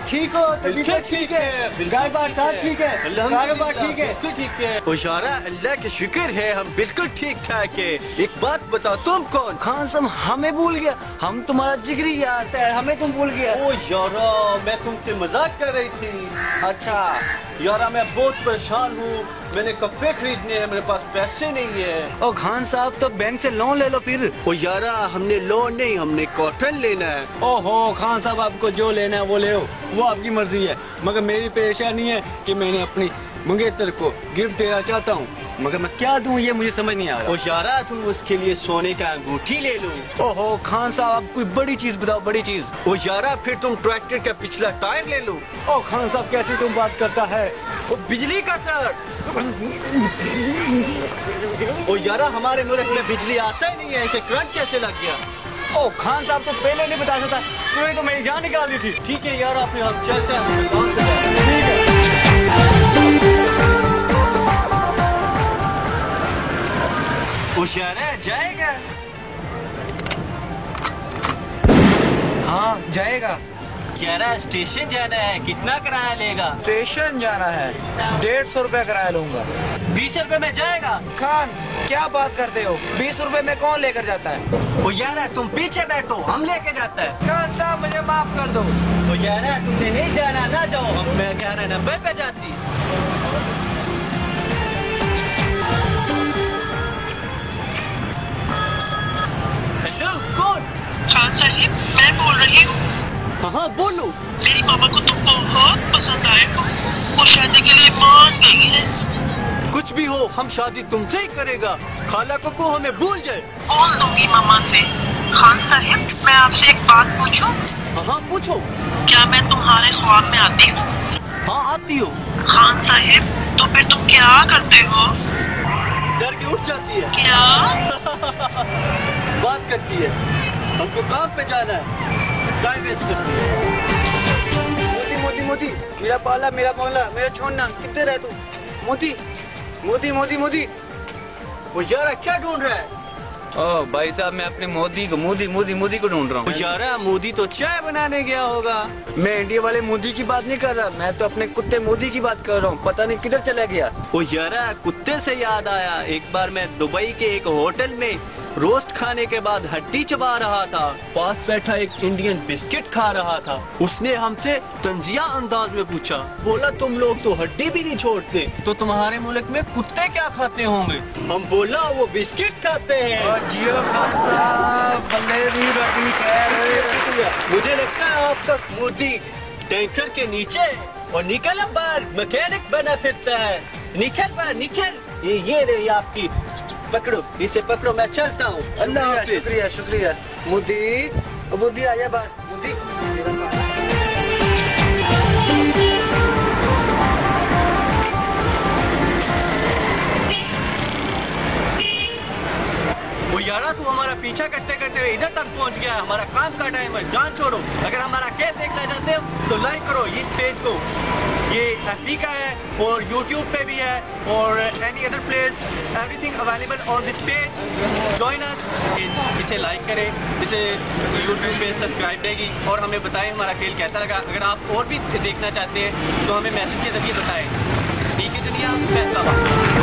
ठीक हो? बिल्कुल ठीक है, घर बार सब ठीक है, कारोबार ठीक है, बिल्कुल ठीक है। इशारा अल्लाह के शुक्र है, हम बिल्कुल ठीक ठाक है। एक बात बताओ, तुम कौन? खान साहब हमें भूल गया, हम तुम्हारा जिगरी यार है, हमें तुम भूल गया। ओ यारा, मैं तुमसे मजाक कर रही थी। अच्छा यारा, मैं बहुत परेशान हूँ, मैंने कपड़े खरीदने हैं, मेरे पास पैसे नहीं है। ओ खान साहब तो बैंक से लोन ले लो फिर। ओ यारा, हमने लोन नहीं, हमने कॉटन लेना है। ओहो खान साहब, आपको जो लेना है वो ले, वो आपकी मर्जी है, मगर मेरी परेशानी है कि मैंने अपनी मंगेतर को गिफ्ट देना चाहता हूँ, मगर मैं क्या दूं ये मुझे समझ नहीं आ रहा। ओ यारा, तुम उसके लिए सोने का अंगूठी ले लो। ओहो खान साहब, आप कोई बड़ी चीज बताओ, बड़ी चीज। ओ यारा, फिर तुम ट्रैक्टर का पिछला टायर ले लो। ओ खान साहब, कैसी तुम बात करता है? ओ बिजली का तार। ओ यारा, हमारे मुल्क में बिजली आता ही नहीं है, इसे करंट कैसे लग गया? ओ खान साहब, तो पहले नहीं बता सकता, तुम्हें तो मेरी जान निकाल दी थी। ठीक है यार, अपने हम चलते हैं। ठीक है। यारा जाएगा? हाँ जाएगा। यारा स्टेशन जाना है, कितना किराया लेगा? स्टेशन जाना है, 150 रुपया किराया लूंगा। 20 रुपए में जाएगा? खान क्या बात करते हो, 20 रुपए में कौन लेकर जाता है? ओ यारा, तुम पीछे बैठो, हम लेके जाते हैं। खान साहब मुझे माफ कर दो। ओ यारा, तुमने नहीं जाना, ना जाओ, मैं 11:90 पे जाती। हेलो, कौन? खान साहिब, मैं बोल रही हूँ। हाँ बोलो। मेरी मामा को तुम बहुत पसंद आए हो, वो शादी के लिए मान गई है। कुछ भी हो, हम शादी तुमसे ही करेगा। खाला को हमें भूल जाए। बोल दूंगी मामा से। खान साहिब, मैं आपसे एक बात पूछूं? हाँ पूछो। क्या मैं तुम्हारे ख्वाब में आती हूँ? हाँ आती हो। खान साहिब, तो फिर तुम क्या करते हो? डर के उठ जाती है। क्या? बात करती है, हमको काम पे जाना है, टाइम वेस्ट करती है। मोदी मोदी मोदी, मेरा पाला, मेरा मौला, मेरा छोड़ना, कितने रहे तू? मोदी मोदी मोदी मोदी। वो यारा क्या ढूंढ रहा है? ओ भाई साहब, मैं अपने मोदी को मोदी को ढूंढ रहा हूँ। यारा, मोदी तो चाय बनाने गया होगा। मैं इंडिया वाले मोदी की बात नहीं कर रहा, मैं तो अपने कुत्ते मोदी की बात कर रहा हूँ, पता नहीं किधर चला गया। वो यारा, कुत्ते से याद आया, एक बार मैं दुबई के एक होटल में रोस्ट खाने के बाद हड्डी चबा रहा था, पास बैठा एक इंडियन बिस्किट खा रहा था। उसने हमसे तंजिया अंदाज में पूछा, बोला तुम लोग तो हड्डी भी नहीं छोड़ते, तो तुम्हारे मुल्क में कुत्ते क्या खाते होंगे? हम बोला वो बिस्किट खाते हैं। जियो खान साहब, बल्ले भी रखी खैर। मुझे लगता है आपका मोदी टैंकर के नीचे और निकल बाहर मैकेनिक बना फिरता है। निकल बाहर, निकल। ये रही आपकी, पकड़ो इसे, पकड़ो, मैं चलता हूँ। अल्लाह हाफिज। शुक्रिया शुक्रिया। मोदी आया बाहर, मोदी। वो यारा, तू हमारा पीछा करते करते इधर तक पहुंच गया, हमारा काम का टाइम है, जान छोड़ो। अगर हमारा केस देखना चाहते हो तो लाइक करो इस पेज को, ये FB का है और YouTube पे भी है और any other place, everything available on this page. Join us, इसे लाइक करें, इसे YouTube पे सब्सक्राइब देगी और हमें बताएं हमारा खेल कैसा लगा। अगर आप और भी देखना चाहते हैं तो हमें मैसेज के जरिए बताएं। ठीक है दुनिया, फैसला।